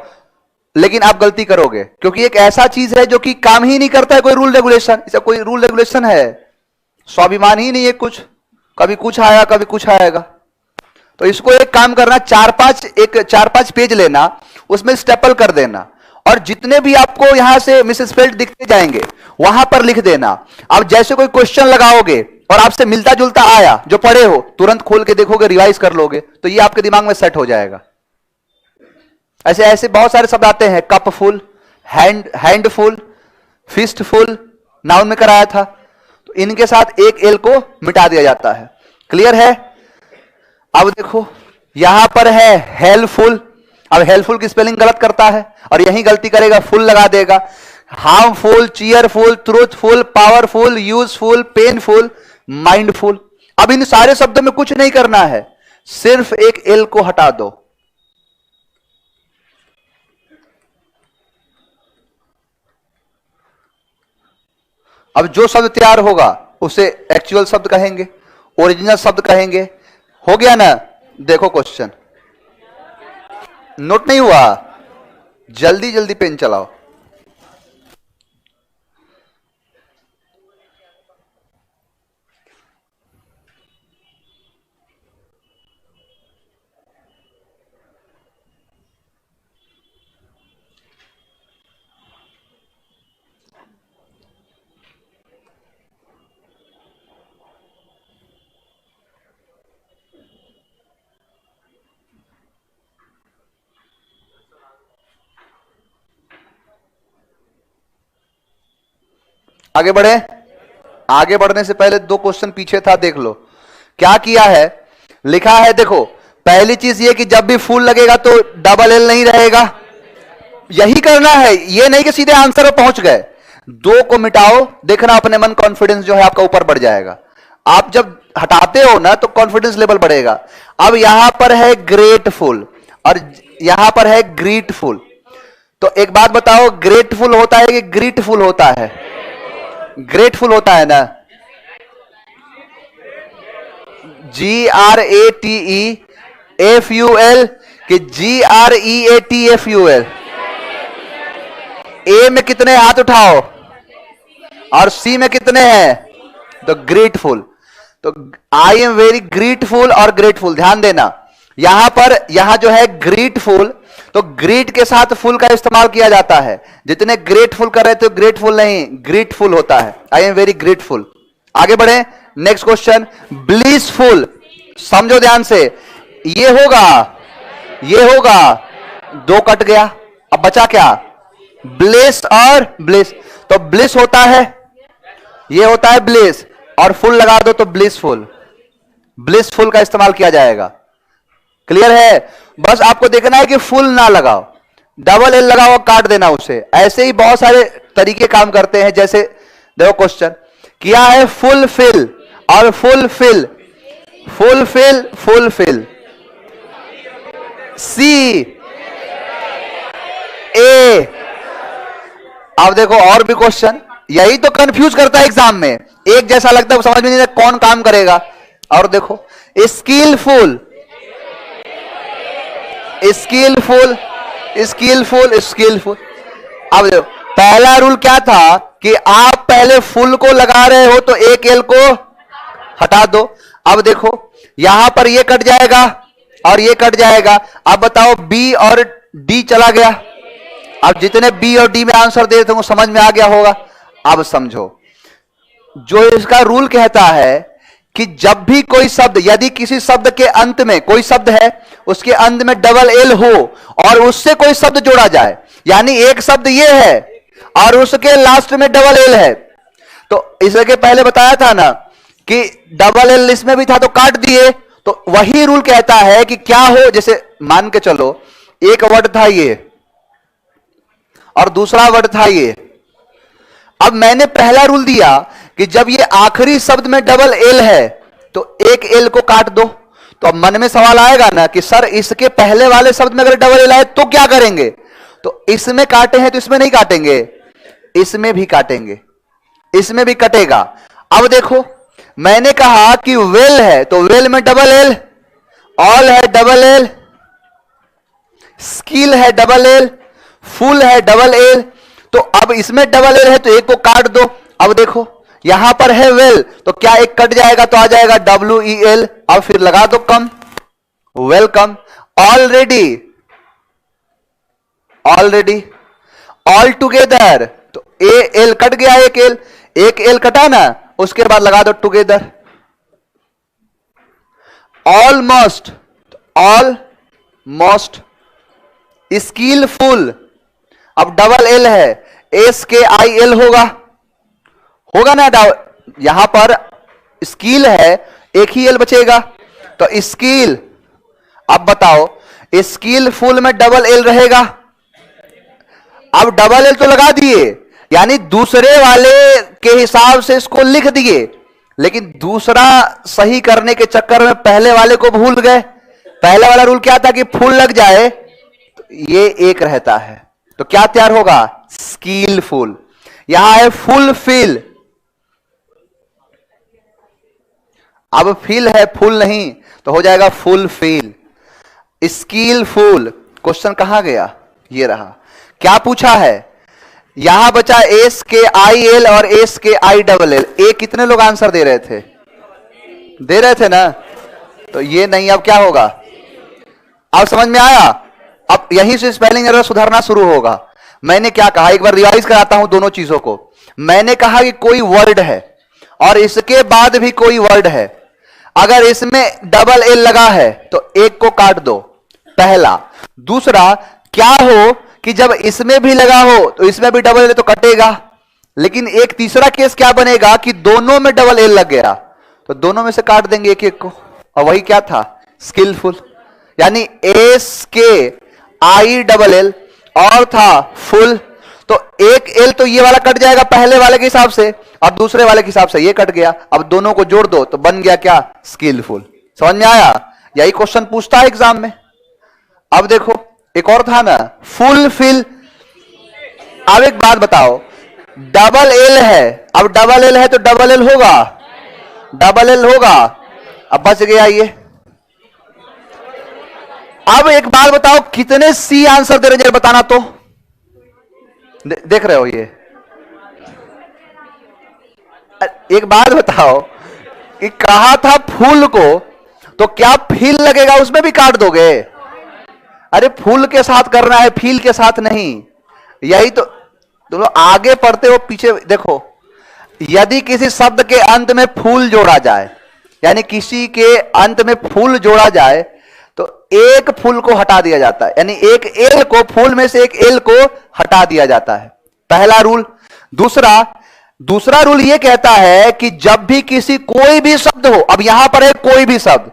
S1: लेकिन आप गलती करोगे, क्योंकि एक ऐसा चीज है जो कि काम ही नहीं करता है कोई रूल रेगुलेशन। इसका कोई रूल रेगुलेशन है, स्वाभिमान ही नहीं है कुछ, कभी कुछ आया कभी कुछ आएगा। तो इसको एक काम करना, चार पांच पेज लेना, उसमें स्टेपल कर देना, और जितने भी आपको यहां से मिस स्पेल्ट दिखते जाएंगे वहां पर लिख देना। अब जैसे कोई क्वेश्चन लगाओगे और आपसे मिलता जुलता आया, जो पढ़े हो, तुरंत खोल के देखोगे, रिवाइज कर लोगे, तो ये आपके दिमाग में सेट हो जाएगा। ऐसे ऐसे बहुत सारे शब्द आते हैं, कपफुल, हैंडफुल, फिस्टफुल, नाउन में कराया था, तो इनके साथ एक एल को मिटा दिया जाता है। क्लियर है? अब देखो यहां पर है हेल्पफुल। अब हेल्पफुल की स्पेलिंग गलत करता है और यही गलती करेगा, फुल लगा देगा। Harmful, cheerful, truthful, powerful, useful, painful, mindful. अब इन सारे शब्दों में कुछ नहीं करना है, सिर्फ एक एल को हटा दो। अब जो शब्द तैयार होगा उसे एक्चुअल शब्द कहेंगे, ओरिजिनल शब्द कहेंगे। हो गया ना? देखो क्वेश्चन नोट नहीं हुआ, जल्दी जल्दी पेन चलाओ। आगे बढ़े। आगे बढ़ने से पहले दो क्वेश्चन पीछे था, देख लो क्या किया है। लिखा है, देखो पहली चीज ये कि जब भी फुल लगेगा तो डबल एल नहीं रहेगा, यही करना है। ये नहीं कि सीधे आंसर पर पहुंच गए, दो को मिटाओ, देखना अपने मन कॉन्फिडेंस जो है आपका ऊपर बढ़ जाएगा। आप जब हटाते हो ना तो कॉन्फिडेंस लेवल बढ़ेगा। अब यहां पर है ग्रेटफुल और यहां पर है ग्रीटफुल। तो एक बात बताओ, ग्रेटफुल होता है कि ग्रीटफुल होता है? ग्रेटफुल होता है ना। GRATEFUL कि GREATFUL? ए में कितने हाथ उठाओ और सी में कितने हैं? तो ग्रेटफुल। तो आई एम वेरी ग्रेटफुल और ग्रेटफुल, ध्यान देना यहां पर, यहां जो है ग्रेटफुल, तो ग्रेट के साथ फुल का इस्तेमाल किया जाता है। जितने ग्रेटफुल कर रहे थे ग्रेटफुल नहीं, ग्रेटफुल होता है। I am very grateful. आगे बढ़े, नेक्स्ट क्वेश्चन, ब्लिसफुल। समझो ध्यान से, ये होगा, ये होगा, दो कट गया, अब बचा क्या? ब्लिस और ब्लिस। तो ब्लिस होता है, ये होता है ब्लिस, और फुल लगा दो तो ब्लिसफुल। ब्लिसफुल का इस्तेमाल किया जाएगा। क्लियर है? बस आपको देखना है कि फुल ना लगाओ, डबल एल लगाओ, काट देना उसे। ऐसे ही बहुत सारे तरीके काम करते हैं। जैसे देखो क्वेश्चन किया है फुलफिल और फुलफिल, फुलफिल फुलफिल, सी ए। अब देखो और भी क्वेश्चन, यही तो कंफ्यूज करता है एग्जाम में, एक जैसा लगता है, समझ में नहीं आता कौन काम करेगा। और देखो स्किलफुल, स्किलफुल, स्किलफुल, स्किलफुल। अब देखो पहला रूल क्या था कि आप पहले फुल को लगा रहे हो तो एक एल को हटा दो। अब देखो यहां पर ये कट जाएगा और ये कट जाएगा। अब बताओ बी और डी चला गया। अब जितने बी और डी में आंसर दे रहे थे वो समझ में आ गया होगा। अब समझो, जो इसका रूल कहता है कि जब भी कोई शब्द, यदि किसी शब्द के अंत में, कोई शब्द है उसके अंत में डबल एल हो और उससे कोई शब्द जोड़ा जाए, यानी एक शब्द ये है और उसके लास्ट में डबल एल है, तो इसके पहले बताया था ना कि डबल एल इसमें भी था तो काट दिए। तो वही रूल कहता है कि क्या हो, जैसे मान के चलो एक वर्ड था ये और दूसरा वर्ड था ये। अब मैंने पहला रूल दिया कि जब ये आखिरी शब्द में डबल एल है तो एक एल को काट दो। तो अब मन में सवाल आएगा ना कि सर इसके पहले वाले शब्द में अगर डबल एल आए तो क्या करेंगे? तो इसमें काटे हैं तो इसमें नहीं काटेंगे, इसमें भी काटेंगे, इसमें भी कटेगा। अब देखो मैंने कहा कि वेल है तो वेल में डबल एल, ऑल है डबल एल, स्किल है डबल एल, फुल है डबल एल। तो अब इसमें डबल एल है तो एक को काट दो। अब देखो यहां पर है वेल तो क्या एक कट जाएगा तो आ जाएगा WEL। अब फिर लगा दो come, welcome. Already, already, all together, तो ए एल कट गया, एक एल, एक एल कटा ना, उसके बाद लगा दो टुगेदर। ऑलमोस्ट, ऑलमोस्ट, स्किलफुल, अब डबल एल है, SKIL होगा, होगा ना। यहां पर स्किल है, एक ही एल बचेगा तो स्किल। अब बताओ स्किलफुल में डबल एल रहेगा। अब डबल एल तो लगा दिए, यानी दूसरे वाले के हिसाब से इसको लिख दिए, लेकिन दूसरा सही करने के चक्कर में पहले वाले को भूल गए। पहले वाला रूल क्या था कि फुल लग जाए तो ये एक रहता है, तो क्या तैयार होगा? स्किलफुल। यहां है फुलफिल, अब फिल है फुल नहीं तो हो जाएगा फुलफिल। स्किलफुल, क्वेश्चन कहां गया? ये रहा। क्या पूछा है? यहां बचा SKIL और SKILL। ए कितने लोग आंसर दे रहे थे? दे रहे थे ना, तो ये नहीं, अब क्या होगा? अब समझ में आया? अब यहीं से स्पेलिंग एरर सुधारना शुरू होगा। मैंने क्या कहा, एक बार रिवाइज कराता हूं दोनों चीजों को। मैंने कहा कि कोई वर्ड है और इसके बाद भी कोई वर्ड है, अगर इसमें डबल एल लगा है तो एक को काट दो, पहला। दूसरा, क्या हो कि जब इसमें भी लगा हो तो इसमें भी डबल एल तो कटेगा, लेकिन एक तीसरा केस क्या बनेगा कि दोनों में डबल एल लग गया तो दोनों में से काट देंगे एक एक को। और वही क्या था? स्किलफुल, यानी SKILL और था फुल, तो एक एल तो ये वाला कट जाएगा पहले वाले के हिसाब से, और दूसरे वाले के हिसाब से ये कट गया। अब दोनों को जोड़ दो तो बन गया क्या? स्किलफुल। समझ में आया? यही क्वेश्चन पूछता है एग्जाम में। अब देखो एक और था ना, फुलफिल। अब एक बात बताओ, डबल एल है, अब डबल एल है तो डबल एल होगा, डबल एल होगा। अब बच गया ये। अब एक बात बताओ, कितने सी आंसर दे रहे हैं बताना तो। देख रहे हो ये? एक बात बताओ कि कहा था फूल को, तो क्या फील लगेगा उसमें भी काट दोगे? अरे फूल के साथ करना है, फील के साथ नहीं। यही तो तुम लोग आगे पढ़ते हो, पीछे देखो। यदि किसी शब्द के अंत में फूल जोड़ा जाए, यानी किसी के अंत में फूल जोड़ा जाए, तो एक फूल को हटा दिया जाता है, यानी एक एल को, फूल में से एक एल को हटा दिया जाता है। पहला रूल। दूसरा रूल यह कहता है कि जब भी किसी कोई भी शब्द हो, अब यहां पर है कोई भी शब्द,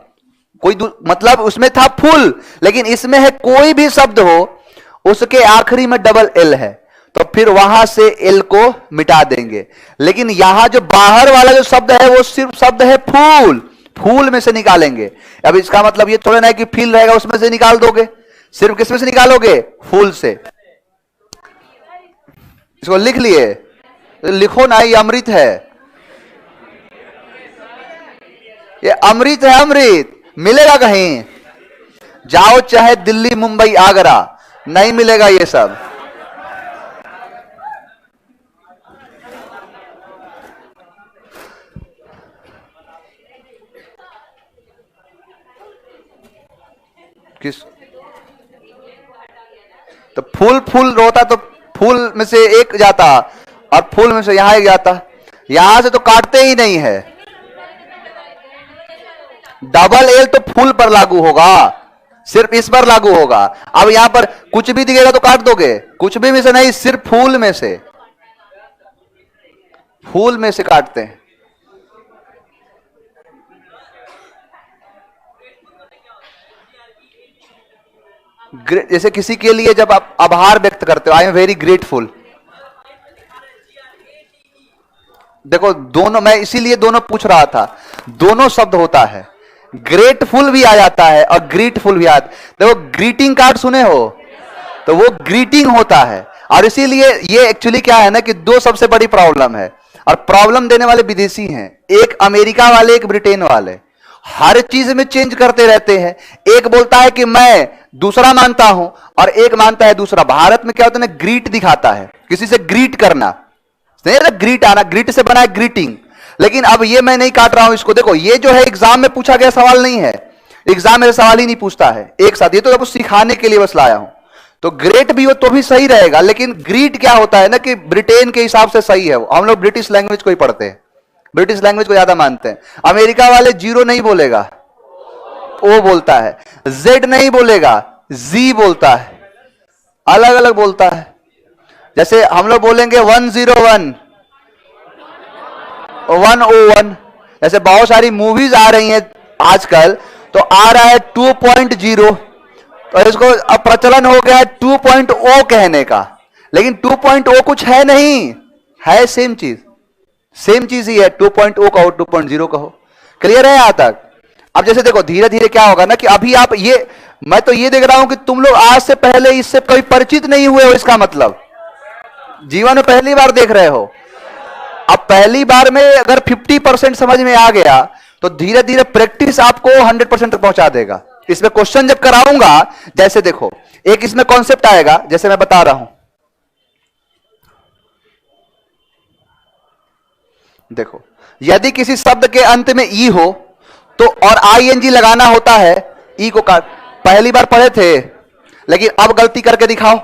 S1: कोई मतलब उसमें था फूल, लेकिन इसमें है कोई भी शब्द हो, उसके आखिरी में डबल एल है, तो फिर वहां से एल को मिटा देंगे। लेकिन यहां जो बाहर वाला जो शब्द है वो सिर्फ शब्द है फूल, फूल में से निकालेंगे। अब इसका मतलब ये थोड़ा ना है कि फील रहेगा उसमें से निकाल दोगे, सिर्फ किसमें से निकालोगे? फूल से। इसको लिख लिए? लिखो ना, ये अमृत है, ये अमृत है, अमृत। मिलेगा कहीं? जाओ चाहे दिल्ली, मुंबई, आगरा, नहीं मिलेगा ये सब। किस? तो फूल फूल होता तो फूल में से एक जाता, और फूल में से यहां एक जाता, यहां से तो काटते ही नहीं है। डबल एल तो फूल पर लागू होगा, सिर्फ इस पर लागू होगा। अब यहां पर कुछ भी दिखेगा तो काट दोगे? कुछ भी में से नहीं, सिर्फ फूल में से, फूल में से काटते हैं। जैसे किसी के लिए जब आप आभार व्यक्त करते हो, आई एम वेरी ग्रेटफुल। देखो दोनों, मैं इसीलिए दोनों पूछ रहा था, दोनों शब्द होता है, ग्रेटफुल भी आ जाता है और ग्रेटफुल भी आता है। देखो ग्रीटिंग कार्ड सुने हो, तो वो ग्रीटिंग होता है। और इसीलिए ये एक्चुअली क्या है ना कि दो सबसे बड़ी प्रॉब्लम है, और प्रॉब्लम देने वाले विदेशी हैं, एक अमेरिका वाले, एक ब्रिटेन वाले। हर चीज में चेंज करते रहते हैं। एक बोलता है कि मैं दूसरा मानता हूं, और एक मानता है दूसरा। भारत में क्या होता है ना, ग्रीट दिखाता है, किसी से ग्रीट करना, ग्रीट आना, ग्रीट से बना है ग्रीटिंग। लेकिन अब ये मैं नहीं काट रहा हूं इसको। देखो ये जो है एग्जाम में पूछा गया सवाल नहीं है, एग्जाम में सवाल ही नहीं पूछता है एक साथ, ये तो जब सिखाने के लिए बस लाया हूं। तो ग्रेट भी हो तो भी सही रहेगा, लेकिन ग्रीट क्या होता है ना कि ब्रिटेन के हिसाब से सही है। हम लोग ब्रिटिश लैंग्वेज को ही पढ़ते हैं, ब्रिटिश लैंग्वेज को ज्यादा मानते हैं। अमेरिका वाले जीरो नहीं बोलेगा, ओ बोलता है। जेड नहीं बोलेगा, जी बोलता है, अलग अलग बोलता है। जैसे हम लोग बोलेंगे 101, 101। जैसे बहुत सारी मूवीज आ रही हैं आजकल, तो आ रहा है 2.0, तो इसको अब प्रचलन हो गया है 2.0 कहने का। लेकिन 2.0 कुछ है नहीं, है सेम चीज, सेम चीज ही है। 2.0 कहो, 2.0 कहो। क्लियर है यहां तक? अब जैसे देखो धीरे धीरे क्या होगा ना कि अभी आप ये, मैं तो ये देख रहा हूं कि तुम लोग आज से पहले इससे कभी परिचित नहीं हुए हो, इसका मतलब जीवन में पहली बार देख रहे हो। अब पहली बार में अगर 50% समझ में आ गया, तो धीरे धीरे प्रैक्टिस आपको 100% तक पहुंचा देगा। इसमें क्वेश्चन जब कराऊंगा, जैसे देखो एक इसमें कॉन्सेप्ट आएगा, जैसे मैं बता रहा हूं, देखो यदि किसी शब्द के अंत में ई हो तो और आईएनजी लगाना होता है, ई को काट, पहली बार पढ़े थे लेकिन अब गलती करके दिखाओ।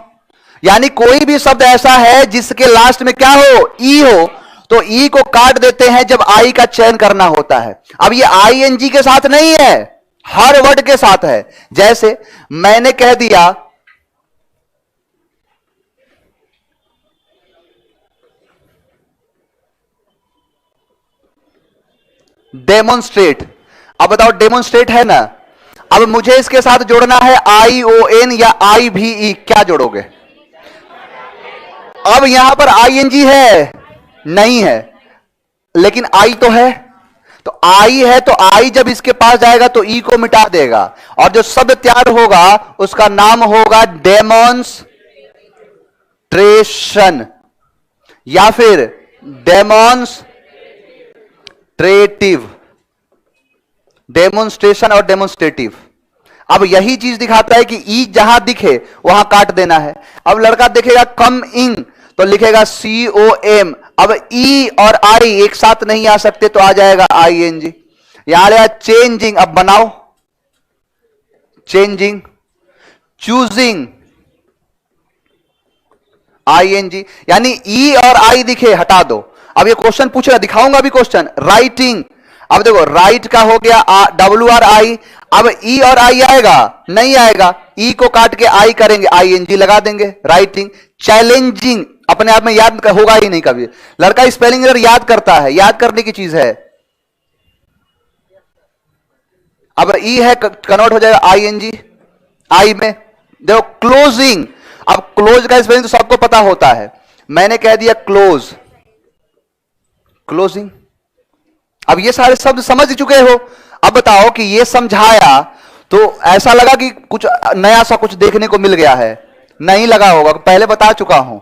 S1: यानी कोई भी शब्द ऐसा है जिसके लास्ट में क्या हो, ई हो, तो ई को काट देते हैं जब आई का चयन करना होता है। अब ये आईएनजी के साथ नहीं है, हर वर्ड के साथ है। जैसे मैंने कह दिया डेमोन्स्ट्रेट, अब बताओ डेमोन्स्ट्रेट है ना। अब मुझे इसके साथ जोड़ना है ION या IVE, क्या जोड़ोगे? अब यहां पर आईएनजी है नहीं है, लेकिन आई तो है, तो आई है तो आई जब इसके पास जाएगा तो ई को मिटा देगा, और जो शब्द तैयार होगा उसका नाम होगा डेमोन्स्ट्रेशन या फिर डेमोन्स्ट्रेटिव, डेमोन्स्ट्रेशन और डेमोन्स्ट्रेटिव। अब यही चीज दिखाता है कि ई जहां दिखे वहां काट देना है। अब लड़का देखेगा कम इन तो लिखेगा COM। अब ई और आई एक साथ नहीं आ सकते तो आ जाएगा ING। यहां आया चेंजिंग, अब बनाओ चेंजिंग, चूजिंग ING, यानी ई और आई दिखे हटा दो। अब ये क्वेश्चन पूछेगा, दिखाऊंगा भी क्वेश्चन। राइटिंग, अब देखो राइट का हो गया WRI, अब ई और आई आएगा नहीं आएगा, ई को काट के आई करेंगे, ING लगा देंगे, राइटिंग। चैलेंजिंग अपने आप में याद होगा ही नहीं कभी, लड़का स्पेलिंग एरर याद करता है, याद करने की चीज है। अब ई है कन्वर्ट हो जाएगा ING आई में। देखो क्लोजिंग, अब क्लोज का स्पेलिंग तो सबको पता होता है, मैंने कह दिया क्लोज, क्लोजिंग। अब ये सारे शब्द समझ चुके हो, अब बताओ कि ये समझाया तो ऐसा लगा कि कुछ नया सा कुछ देखने को मिल गया है? नहीं लगा होगा, पहले बता चुका हूं,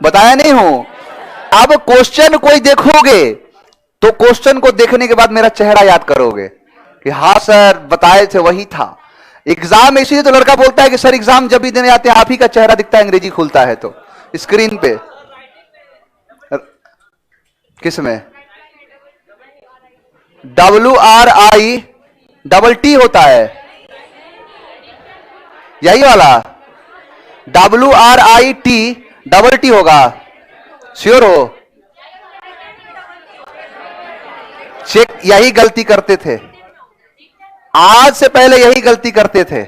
S1: बताया नहीं हूं। अब क्वेश्चन कोई देखोगे तो क्वेश्चन को देखने के बाद मेरा चेहरा याद करोगे कि हां सर बताए थे वही था। एग्जाम इसीलिए तो लड़का बोलता है कि सर एग्जाम जब भी देने आते हैं आप ही का चेहरा दिखता है, अंग्रेजी खुलता है तो स्क्रीन पे। किसमें? WRI होता है, यही वाला WRIT होगा, श्योर हो? चेक, यही गलती करते थे, आज से पहले यही गलती करते थे।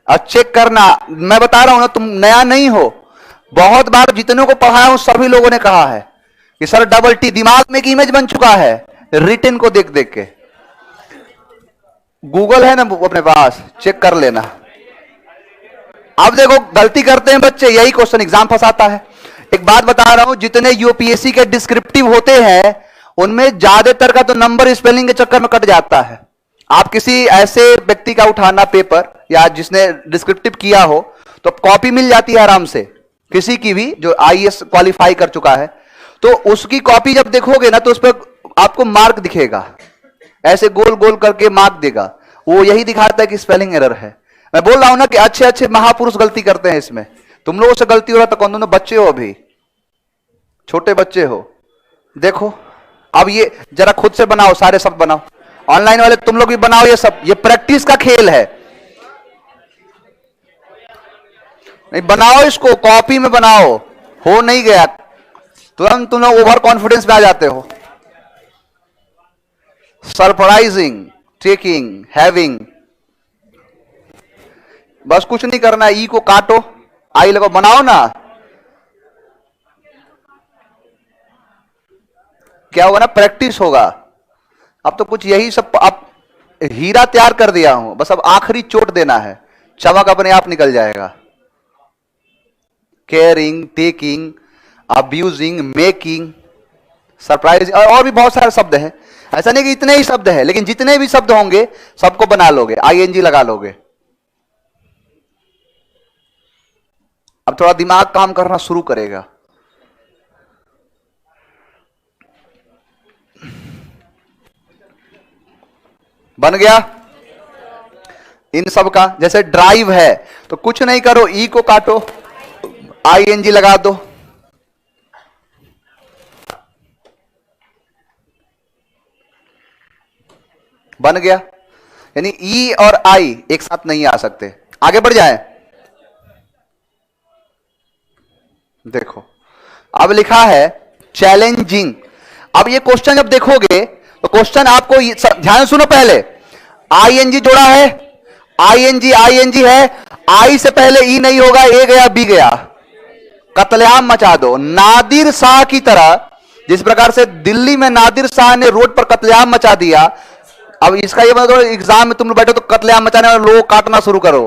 S1: अब चेक करना, मैं बता रहा हूं ना, तुम नया नहीं हो, बहुत बार जितनों को पढ़ाया हूं सभी लोगों ने कहा है कि सर DT, दिमाग में एक इमेज बन चुका है रिटन को देख देख के। गूगल है ना अपने पास, चेक कर लेना। अब देखो गलती करते हैं बच्चे, यही क्वेश्चन एग्जाम फंसाता है। एक बात बता रहा हूं, जितने यूपीएससी के डिस्क्रिप्टिव होते हैं उनमें ज्यादातर का तो नंबर स्पेलिंग के चक्कर में कट जाता है। आप किसी ऐसे व्यक्ति का उठाना पेपर या जिसने डिस्क्रिप्टिव किया हो तो कॉपी मिल जाती है आराम से, किसी की भी जो IAS क्वालिफाई कर चुका है, तो उसकी कॉपी जब देखोगे ना तो उस पर आपको मार्क दिखेगा, ऐसे गोल गोल करके मार्क देगा, वो यही दिखाता है कि स्पेलिंग एरर है। मैं बोल रहा हूं ना कि अच्छे अच्छे महापुरुष गलती करते हैं इसमें, तुम लोगों से गलती हो रहा तो कौन, दोनों बच्चे हो, अभी छोटे बच्चे हो। देखो अब ये जरा खुद से बनाओ, सारे शब्द बनाओ, ऑनलाइन वाले तुम लोग भी बनाओ, ये सब ये प्रैक्टिस का खेल है। नहीं बनाओ, इसको कॉपी में बनाओ, हो नहीं गया तुरंत तुम लोग ओवर कॉन्फिडेंस में आ जाते हो। सरप्राइजिंग, टेकिंग, हैविंग, बस कुछ नहीं करना है, ई को काटो, आई लगो, बनाओ ना। क्या होगा ना, प्रैक्टिस होगा। अब तो कुछ यही सब, अब हीरा तैयार कर दिया हूं, बस अब आखिरी चोट देना है, चमक अपने आप निकल जाएगा। Caring, taking, abusing, making, surprise, और भी बहुत सारे शब्द हैं। ऐसा नहीं कि इतने ही शब्द हैं, लेकिन जितने भी शब्द होंगे सबको बना लोगे, ING लगा लोगे। अब थोड़ा दिमाग काम करना शुरू करेगा। बन गया इन सब का। जैसे ड्राइव है तो कुछ नहीं करो, ई को काटो, ING लगा दो, बन गया। यानी ई और आई एक साथ नहीं आ सकते। आगे बढ़ जाए, देखो अब लिखा है चैलेंजिंग। अब ये क्वेश्चन जब देखोगे तो क्वेश्चन आपको ध्यान सुनो, पहले ING जोड़ा है, ING है, आई से पहले ई नहीं होगा, ए गया बी गया, कत्लेआम मचा दो। नादिर शाह की तरह, जिस प्रकार से दिल्ली में नादिर शाह ने रोड पर कत्लेआम मचा दिया, अब इसका ये मतलब एग्जाम में तुम लोग बैठो तो कत्लेआम मचाने वाले लोग काटना शुरू करो,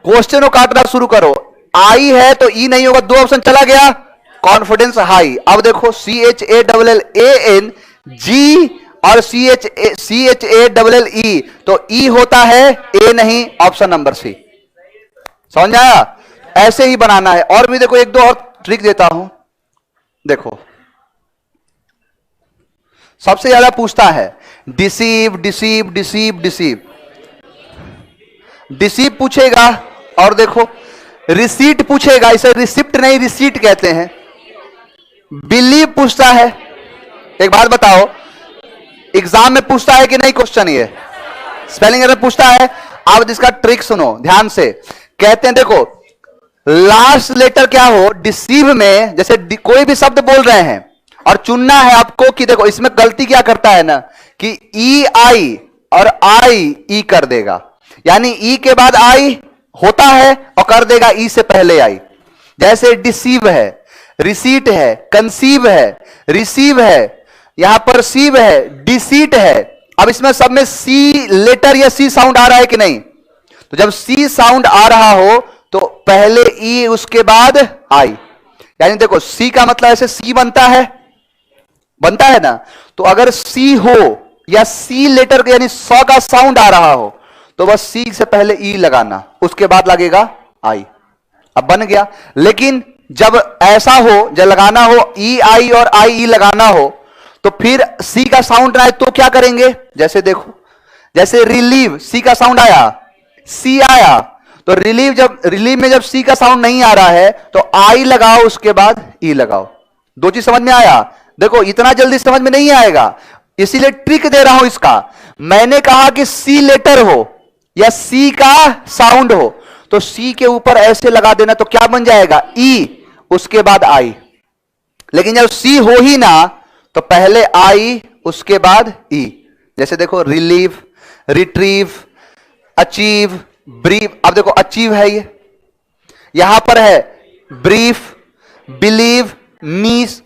S1: क्वेश्चन को काटना शुरू करो। आई है तो ई नहीं होगा, दो ऑप्शन चला गया, कॉन्फिडेंस हाई। अब देखो CHALLAN जी और CHALLE, तो ई होता है, ए नहीं, ऑप्शन नंबर सी। समझ में आया? ऐसे ही बनाना है। और भी देखो एक दो और ट्रिक देता हूं। देखो सबसे ज्यादा पूछता है deceive deceive deceive deceive, deceive पूछेगा। और देखो रिसीट पूछेगा, इसे रिसिप्ट नहीं रिसीट कहते हैं। बिलीव पूछता है। एक बात बताओ, एग्जाम में पूछता है कि नहीं क्वेश्चन? ये स्पेलिंग एरर पूछता है। अब इसका ट्रिक सुनो ध्यान से। कहते हैं देखो लास्ट लेटर क्या हो डिसीव में, जैसे कोई भी शब्द बोल रहे हैं और चुनना है आपको कि देखो इसमें गलती क्या करता है ना कि ई आई और आई ई कर देगा, यानी ई के बाद आई होता है और कर देगा ई से पहले आई। जैसे डिसीव है, रिसीट है, कंसीव है, रिसीव है, यहां पर सीव है, डिसीट है। अब इसमें सब में सी लेटर या सी साउंड आ रहा है कि नहीं? तो जब सी साउंड आ रहा हो तो पहले ई उसके बाद आई, यानी देखो सी का मतलब ऐसे सी बनता है ना। तो अगर सी हो या सी लेटर यानी सौ का साउंड आ रहा हो तो बस सी से पहले ई लगाना, उसके बाद लगेगा आई। अब बन गया। लेकिन जब ऐसा हो, जब लगाना हो ई आई और आई ई लगाना हो, तो फिर सी का साउंड आए तो क्या करेंगे? जैसे देखो, जैसे रिलीव सी का साउंड आया, सी आया, तो रिलीव में जब सी का साउंड नहीं आ रहा है तो आई लगाओ, उसके बाद ई लगाओ। दो चीज समझ में आया? देखो इतना जल्दी समझ में नहीं आएगा, इसीलिए ट्रिक दे रहा हूं इसका। मैंने कहा कि सी लेटर हो या सी का साउंड हो तो सी के ऊपर ऐसे लगा देना, तो क्या बन जाएगा? ई, उसके बाद आई। लेकिन जब सी हो ही ना तो पहले आई उसके बाद ई। जैसे देखो रिलीव, रिट्रीव, अचीव, ब्रीफ। अब देखो अचीव है, ये यहां पर है ब्रीफ, बिलीव, नीस।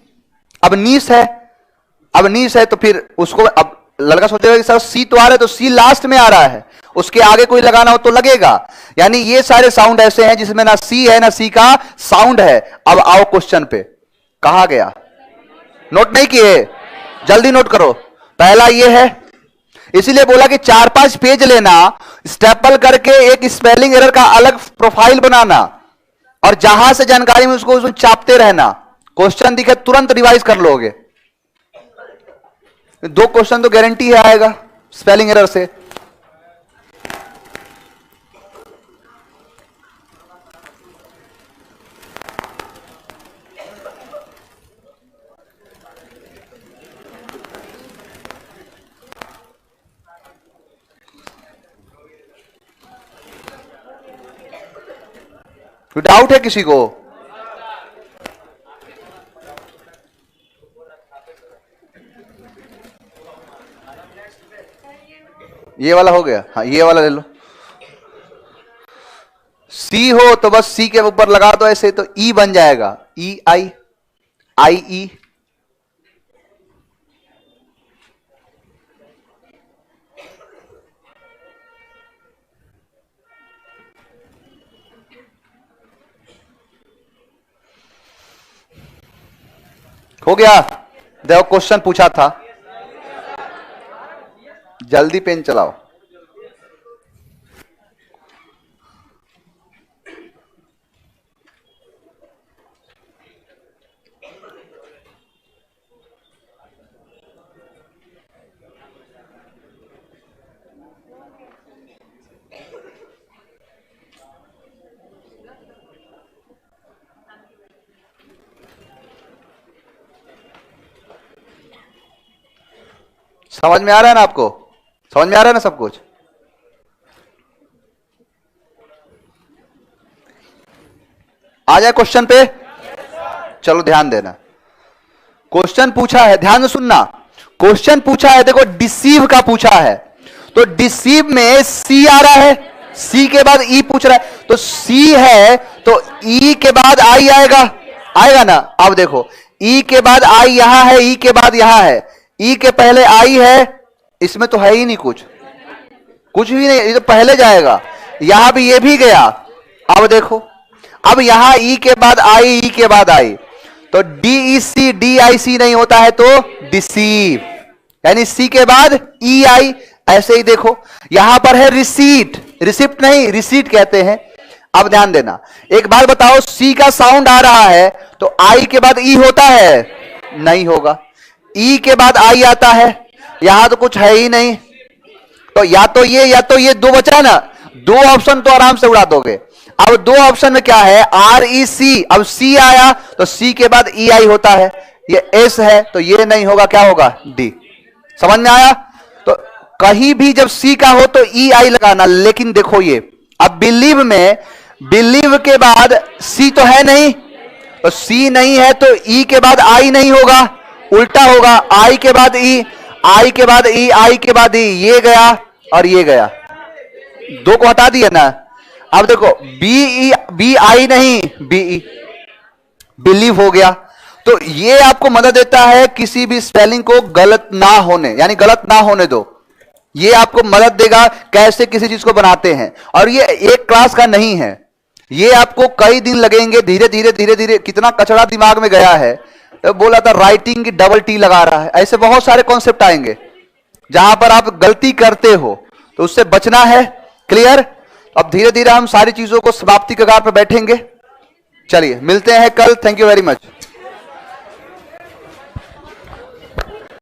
S1: अब नीस है तो फिर उसको, अब लड़का सोचेगा कि सर सी तो आ रहा है, तो सी लास्ट में आ रहा है, उसके आगे कोई लगाना हो तो लगेगा। यानी ये सारे साउंड ऐसे हैं जिसमें ना सी है ना सी का साउंड है। अब आओ क्वेश्चन पे, कहा गया? नोट नहीं किए? जल्दी नोट करो। पहला ये है, इसीलिए बोला कि 4-5 पेज लेना, स्टेपल करके एक स्पेलिंग एरर का अलग प्रोफाइल बनाना और जहां से जानकारी में उसको चापते रहना। क्वेश्चन दिखे तुरंत रिवाइज कर लोगे। 2 क्वेश्चन तो गारंटी है आएगा स्पेलिंग एरर से। डाउट है किसी को? ये वाला हो गया? हाँ ये वाला ले लो। सी हो तो बस सी के ऊपर लगा दो ऐसे, तो ई बन जाएगा, ई आई, आई ई। हो गया? देखो क्वेश्चन पूछा था, जल्दी पेन चलाओ। समझ में आ रहा है ना आपको? समझ में आ रहा है ना सब कुछ? आ जाए क्वेश्चन पे? चलो ध्यान देना। क्वेश्चन पूछा है, ध्यान से सुनना। क्वेश्चन पूछा है, देखो डिसीव का पूछा है, तो डिसीव में सी आ रहा है, सी के बाद ई पूछ रहा है, तो सी है तो ई के बाद आई आएगा ना। अब देखो ई के बाद आई यहां है, ई के बाद यहां है, ई के पहले आई है, इसमें तो है ही नहीं कुछ भी नहीं, ये तो पहले जाएगा। यहां भी ये भी गया। अब देखो अब यहां ई के बाद आई, ई के बाद आई, तो DEC DIC नहीं होता है तो डिसीव, यानी सी के बाद ई आई। ऐसे ही देखो यहां पर है रिसीट, रिसिप्ट नहीं रिसीट कहते हैं। अब ध्यान देना, एक बार बताओ, सी का साउंड आ रहा है तो आई के बाद ई होता है? नहीं होगा। ई के बाद आई आता है, यहां तो कुछ है ही नहीं, तो या तो ये या तो ये, दो बचा ना, दो ऑप्शन तो आराम से उड़ा दोगे। अब दो ऑप्शन में क्या है? REC, अब सी आया तो सी के बाद EI होता है, ये S है तो ये नहीं होगा, क्या होगा? D। समझ में आया? तो कहीं भी जब सी का हो तो EI लगाना। लेकिन देखो ये, अब बिलीव में, बिलीव के बाद सी तो है नहीं, तो सी नहीं है तो ई के बाद आई नहीं होगा, उल्टा होगा, आई के बाद ई, आई के बाद ई, आई के बाद ई, ये गया और ये गया, दो को हटा दिया ना। अब देखो बी आई नहीं, बीई, बिलीव हो गया। तो ये आपको मदद देता है किसी भी स्पेलिंग को गलत ना होने, यानी गलत ना होने दो। ये आपको मदद देगा कैसे किसी चीज को बनाते हैं। और ये एक क्लास का नहीं है, ये आपको कई दिन लगेंगे, धीरे धीरे धीरे धीरे। कितना कचरा दिमाग में गया है, तो बोला था राइटिंग की डबल टी लगा रहा है, ऐसे बहुत सारे कॉन्सेप्ट आएंगे जहां पर आप गलती करते हो, तो उससे बचना है। क्लियर? अब धीरे धीरे हम सारी चीजों को समाप्ति कगार पर बैठेंगे। चलिए मिलते हैं कल। Thank you very much.